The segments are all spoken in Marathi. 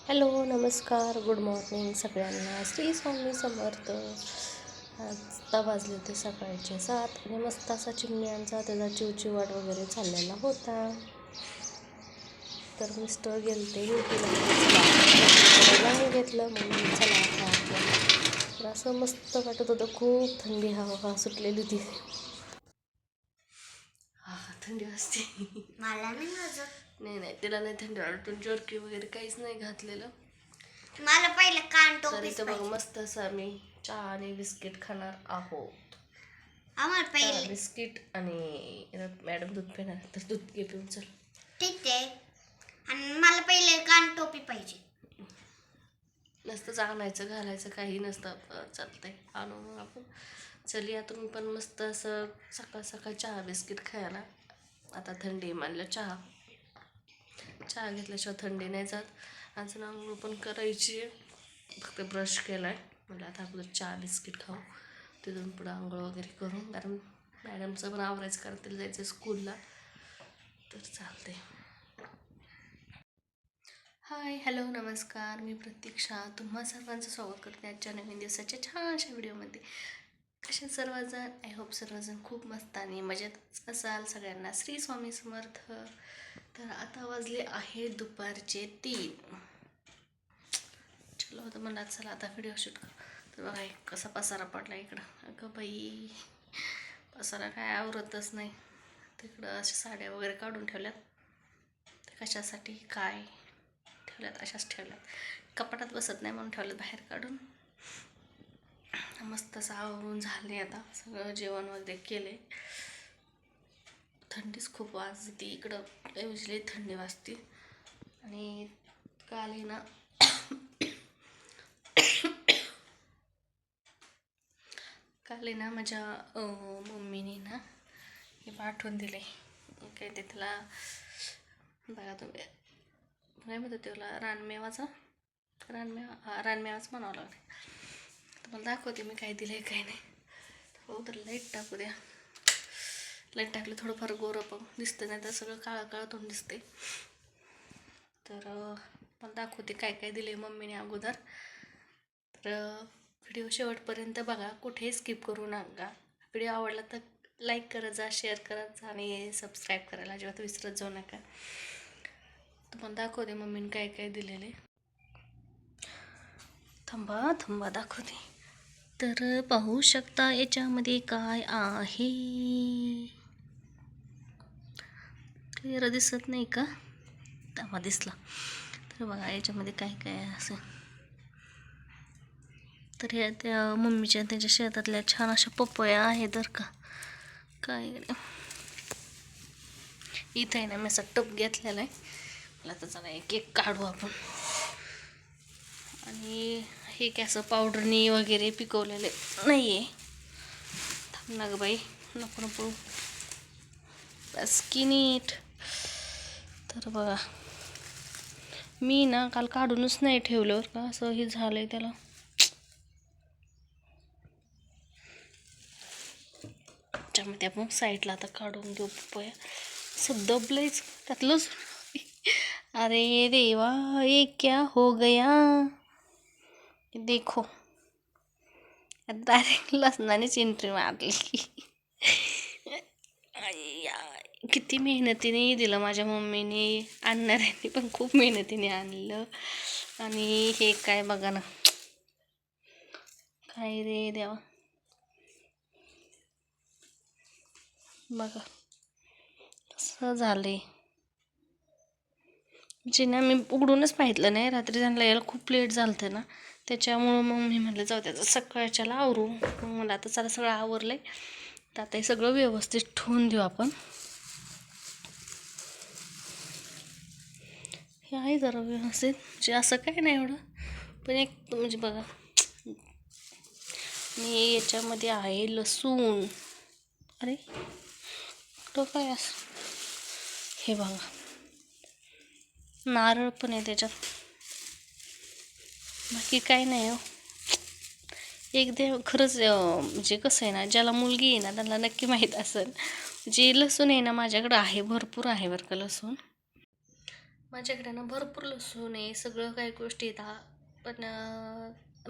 हॅलो नमस्कार गुड मॉर्निंग सगळ्यांना. श्री स्वामी समर्थ. आत्ता वाजले होते सकाळचे 7 आणि मस्त असा चिमण्यांचा त्याचा चिवचिवाट वगैरे चाललेला होता. तर मिस्टर गेलते ड्यूटीला घेतलं म्हणून चला आता तर असं मस्त वाटत होतं. खूप थंडी हवा सुटलेली होती. हा थंडी वाजते. मला नाही वाजत. नाही तिला नाही थंडी वाटून जर्की वगैरे काहीच नाही घातलेलं. मला पहिलं कान तर टोपी इथं बघ मस्त असं आम्ही चहा आणि बिस्किट खाणार आहोत. आम्हाला पहिले बिस्किट आणि मॅडम दूध पिणार तर दूध घे पिऊन चल. ठीक आहे. आणि मला पहिले कान टोपी पाहिजे. नसतं आणायचं घालायचं काही नसतं. चालतंय आणू मग आपण. चलिया तुम्ही पण मस्त असं सकाळ सकाळ चहा बिस्किट खायला. आता थंडी मानलं चहा घेतल्याशिवाय थंडी नाही जात. अजून आंघोळ पण करायची आहे. फक्त ब्रश केला आहे. म्हटलं आता अगोदर चहा बिस्किट खाऊ तिथून पुढं आंघोळ वगैरे करू. कारण मॅडमचं पण आवरायचं कारण तिला जायचं स्कूलला. तर चालते. हाय हॅलो नमस्कार. मी प्रतीक्षा तुम्हा सर्वांचं स्वागत करते आजच्या नवीन दिवसाच्या छानशा व्हिडिओमध्ये. कशा सर्वजण. आय होप सर्वजण खूप मस्त आणि मजेत असाल. सगळ्यांना श्री स्वामी समर्थ. तर आता वाजले आहे दुपारचे 3. चलो होतं मला चला आता व्हिडिओ शूट कर. तर बघा कसा पसारा पडला इकडं. अगं बाई पसारा काय आवरतच नाही. तिकडं अशा साड्या वगैरे काढून ठेवल्यात. ते कशासाठी काय ठेवल्यात अशाच ठेवल्यात. कपाटात बसत नाही म्हणून ठेवल्यात बाहेर काढून. मस्त असं आवरून झाले. आता सगळं जेवण वगैरे केले. थंडीच खूप वाजते इकडं. उजली थंडी वाजते. आणि काल आहे ना माझ्या मम्मीने ना हे पाठवून दिले. काय ते त्याला बघा तुम्ही काय म्हणतो त्याला रानमेवाच म्हणावं लागले. तुम्हाला दाखवते मी काय दिलं आहे काय नाही. हो तर लाईट टाकू द्या. लाईट टाकलं थोडंफार गोरं पण दिसतं नाही तर सगळं काळं काळं तोंड दिसते. तर मला दाखवते काय काय दिले मम्मीने अगोदर. तर व्हिडिओ शेवटपर्यंत बघा. कुठेही स्किप करू नका. व्हिडिओ आवडला तर लाईक करत जा, शेअर करत जा आणि सबस्क्राईब करायला अजिबात विसरत जाऊ नका. तुम्हाला दाखवते मम्मीने काय काय दिलेले. थांबा दाखवते. तर पाहू शकता याच्यामध्ये काय आहे. क्लिअर दिसत नाही का? तेव्हा दिसला. तर बघा याच्यामध्ये काय काय आहे असं. तर ह्या त्या मम्मीच्या त्याच्या शेतातल्या छान अशा पपया आहे तर का काय इथं आहे ना मी असा टप घेतलेला आहे. मला तर चला एक एक काढू आपण. आणि हे काय असं पावडरनी वगैरे पिकवलेले नाही आहे. थांब ना ग बाई नको बस की नीट. तर बघा मी ना काल काढूनच नाही ठेवलं का असं हे झालंय त्याला. त्यामध्ये आपण साईडला आता काढून घेऊ पपया. असं दबलंयच त्यातलंच. अरे देवा ये क्या हो गया. देखो डायरेक्ट लसणानेच एंट्री मारली. किती मेहनतीने दिलं माझ्या मम्मीने. आणणाऱ्यांनी पण खूप मेहनतीने आणलं. आणि हे काय बघा ना काय रे देवा. बघा असं झाले. म्हणजे ना मी उघडूनच पाहितलं नाही. रात्री त्यांना यायला खूप लेट झालं ना त्याच्यामुळं मग मी म्हटलं जाऊ त्याचं सकाळच्याला आवरू. मग मला आता चला सगळं आवरलं आहे. तर आता हे सगळं व्यवस्थित ठेवून देऊ आपण. हे आहे जरा व्यवस्थित म्हणजे असं काय नाही एवढं पण एक म्हणजे बघा. आणि याच्यामध्ये आहे लसूण. अरे तो काय असं हे बघा नारळ पण आहे त्याच्यात. बाकी काय नाही हो. एकदा खरंच म्हणजे कसं आहे ना ज्याला मुलगी आहे ना त्यांना नक्की माहीत असेल. जे लसूण आहे ना माझ्याकडं आहे भरपूर आहे बरं का लसूण. माझ्याकडे ना भरपूर लसूण आहे, सगळं काही गोष्टी येतात. पण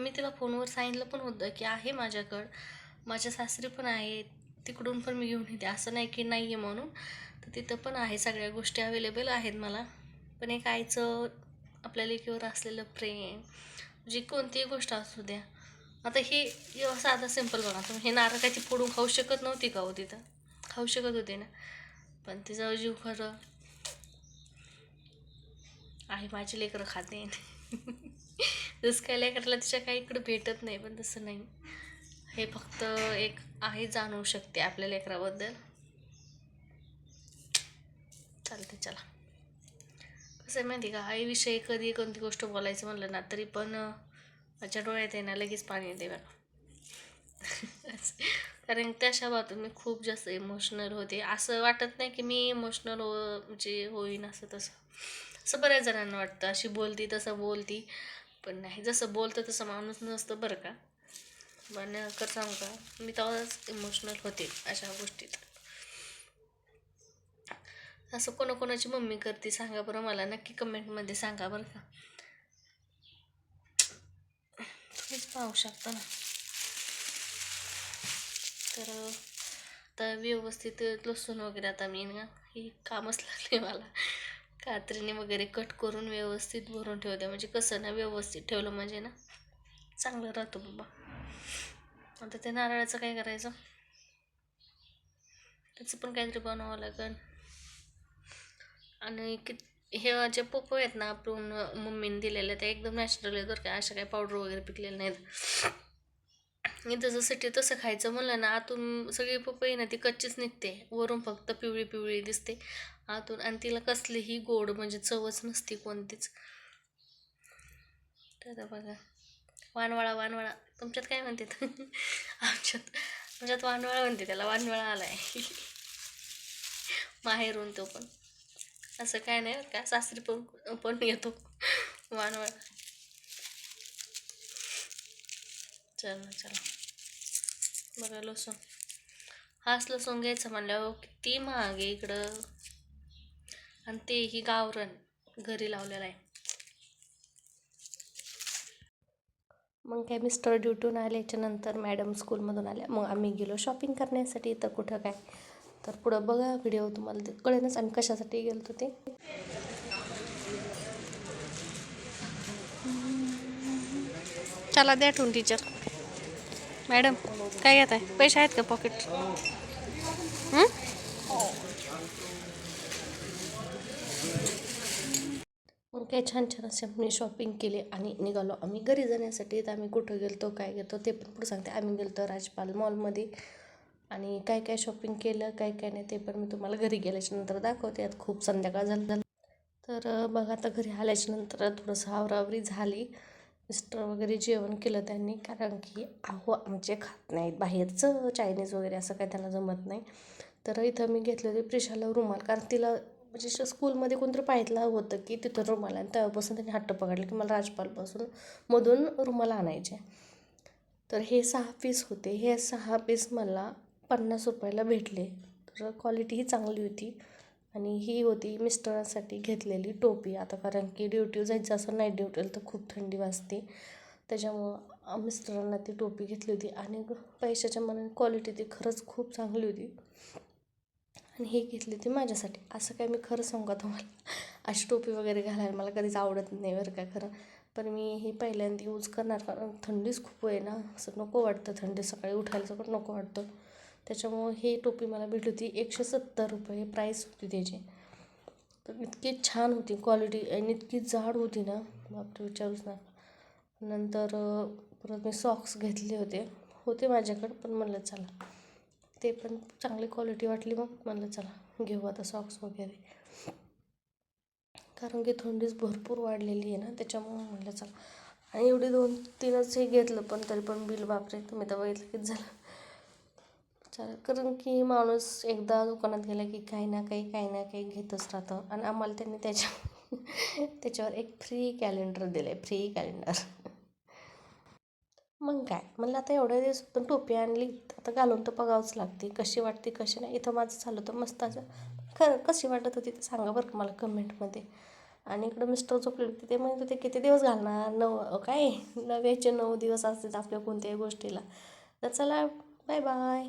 मी तिला फोनवर सांगितलं पण होतं की आहे माझ्याकडं, माझ्या सासरी पण आहे, तिकडून पण मी घेऊन येते, असं नाही की नाही आहे म्हणून. तर तिथं पण आहे, सगळ्या गोष्टी अवेलेबल आहेत मला. पण एक आईचं आपल्या लेकीवर असलेलं प्रेम, जी कोणतीही गोष्ट असू द्या. आता हे साधं सिंपल बघा, तुम्ही हे नारळ काय ती फोडून खाऊ शकत नव्हती का हो? तिथं खाऊ शकत होते ना. पण तिचा जीव खरं आहे, माझी लेकरं खाते. जसं काय लेकराला तिच्या काही इकडं भेटत नाही, पण तसं नाही. हे फक्त एक आई जाणवू शकते आपल्या लेकराबद्दल. चालते चला. कसं आहे माहिती का, आईविषयी कधी कोणती गोष्ट बोलायचं म्हणलं ना तरी पण माझ्या डोळ्यात आहे ना लगेच पाणी येते बघा. कारण त्या शब्दातून मी खूप जास्त इमोशनल होते. असं वाटत नाही की मी इमोशनल म्हणजे होईन असं तसं. असं बऱ्याच जणांना वाटतं, अशी बोलती तसं बोलती, पण नाही, जसं बोलतं तसं माणूस नसतं बरं का. पण कसं सांगू का, मी तेव्हाच इमोशनल होते अशा गोष्टीत. असं कोणाकोणाची मम्मी करते सांगा बरं, मला नक्की कमेंटमध्ये सांगा बरं का. तुम्हीच पाहू शकता ना. तर आता व्यवस्थित लसूण वगैरे, आता मी ना ही कामच लागले मला, कात्रीने वगैरे कट करून व्यवस्थित भरून ठेवते. म्हणजे कसं ना, व्यवस्थित ठेवलं म्हणजे ना चांगलं राहतो बाबा. आता ते नारळाचं काय करायचं, त्याचं पण काहीतरी बनवावं लागेल. आणि हे जे पोपो आहेत ना आपण मम्मीने दिलेले, ते एकदम नॅचरल आहेत बरं का, अशा काही पावडर वगैरे पिकलेले नाहीत. इथं जसं ते तसं खायचं म्हणलं ना, आतून सगळी पपई ना ती कच्चीच निघते, वरून फक्त पिवळी पिवळी दिसते आतून, आणि तिला कसलीही गोड म्हणजे चवच नसते कोणतीच. तर बघा, वानवळा वानवळा तुमच्यात काय म्हणतात? आमच्यात वानवळा म्हणते त्याला, वानवळा आलाय. माहेरून तो पण, असं काय नाही बरं का, सासरी पण येतो वानवळा. चला चला बघा, लसूण हाच लसूण घ्यायचं म्हणल्यावर किती महाग आहे इकडं, आणि तेही गावरान घरी लावलेलं आहे. मग काय, मिस्टर ड्युटीहून आल्याच्यानंतर मॅडम स्कूलमधून आल्या, मग आम्ही गेलो शॉपिंग करण्यासाठी. तर कुठं काय, तर पुढं बघा व्हिडिओ, तुम्हाला ते कळेलच आम्ही कशासाठी गेलो ते. चला द्या ठेवून टीचर. मॅडम काय घेत आहे, पैसे आहेत का पॉकेट? मग काय छान छान असे मी शॉपिंग केले आणि निघालो आम्ही घरी जाण्यासाठी. तर आम्ही कुठं गेलो काय घेतो ते पण पुढे सांगते. आम्ही गेलो तर राजपाल मॉलमध्ये, आणि काय काय शॉपिंग केलं काय काय नाही ते पण मी तुम्हाला घरी गेल्याच्या नंतर दाखवते. आता खूप संध्याकाळ झालं. तर बघा, आता घरी आल्याच्या नंतर थोडंसं आवरावरी झाली. मिस्टर वगैरे जेवण केलं त्यांनी, कारण की आमचे खात नाहीत बाहेरचं चायनीज वगैरे, असं काही त्यांना जमत नाही. तर इथं मी घेतले होते प्रिशाला रुमाल, कारण तिला म्हणजे स्कूलमध्ये कोणतरी पाहितलं होतं की तिथं रुमाल, आणि तेव्हापासून त्यांनी हट्ट पकडले की मला राजपालपासून मधून रुमाल आणायचे. तर हे 6 पीस होते, हे 6 पीस मला 50 रुपयाला भेटले. तर क्वालिटीही चांगली होती. आणि ही होती मिस्टरांसाठी घेतलेली टोपी. आता कारण की ड्युटीवर जायचं असं, नाईट ड्युटीला तर खूप थंडी वाजते, त्याच्यामुळं मिस्टरांना ती टोपी घेतली होती. आणि पैशाच्या मनाने क्वालिटी ती खरंच खूप चांगली होती. आणि ही घेतली ती माझ्यासाठी. असं काय मी खरं सांगू का तुम्हाला, अशी टोपी वगैरे घालायला मला कधीच आवडत नाही बरं का खरं. पण मी ही पहिल्यांदा यूज करणार, कारण थंडीच खूप आहे ना, असं नको वाटतं, थंडी सकाळी उठायला पण नको वाटतं. त्याच्यामुळं ही टोपी मला भेटली होती 170 रुपये प्राईस होती त्याची. तर इतकी छान होती क्वालिटी, आणि इतकी जाड होती ना, बापरे विचारूच नका. नंतर परत मी सॉक्स घेतले होते माझ्याकडं, पण म्हणलं चला, ते पण चांगली क्वालिटी वाटली, मग म्हणलं चला घेऊ आता सॉक्स वगैरे. कारण की थंडीच भरपूर वाढलेली आहे ना, त्याच्यामुळं म्हणलं चला. आणि एवढी 2-3च हे घेतलं, पण तरी पण बिल बापरे, तुम्ही तर बघितलं किती झालं. चला, कारण की माणूस एकदा दुकानात गेला की काही ना काही घेतच राहतं. आणि आम्हाला त्यांनी त्याच्यावर एक फ्री कॅलेंडर दिलं आहे, फ्री कॅलेंडर. मग काय म्हणलं, आता एवढ्या दिवस पण टोपी आणली, आता घालून तर बघावंच लागते कशी वाटते कशी नाही. इथं माझं चाललं होतं मस्त असं, खरं कशी वाटत होती ते सांगा बरं का मला कमेंटमध्ये. आणि इकडं मिस्टर झोपले होते, ते म्हणत होते किती दिवस घालणार, 9 9 दिवस असतात आपल्या कोणत्याही गोष्टीला. तर चला, बाय बाय.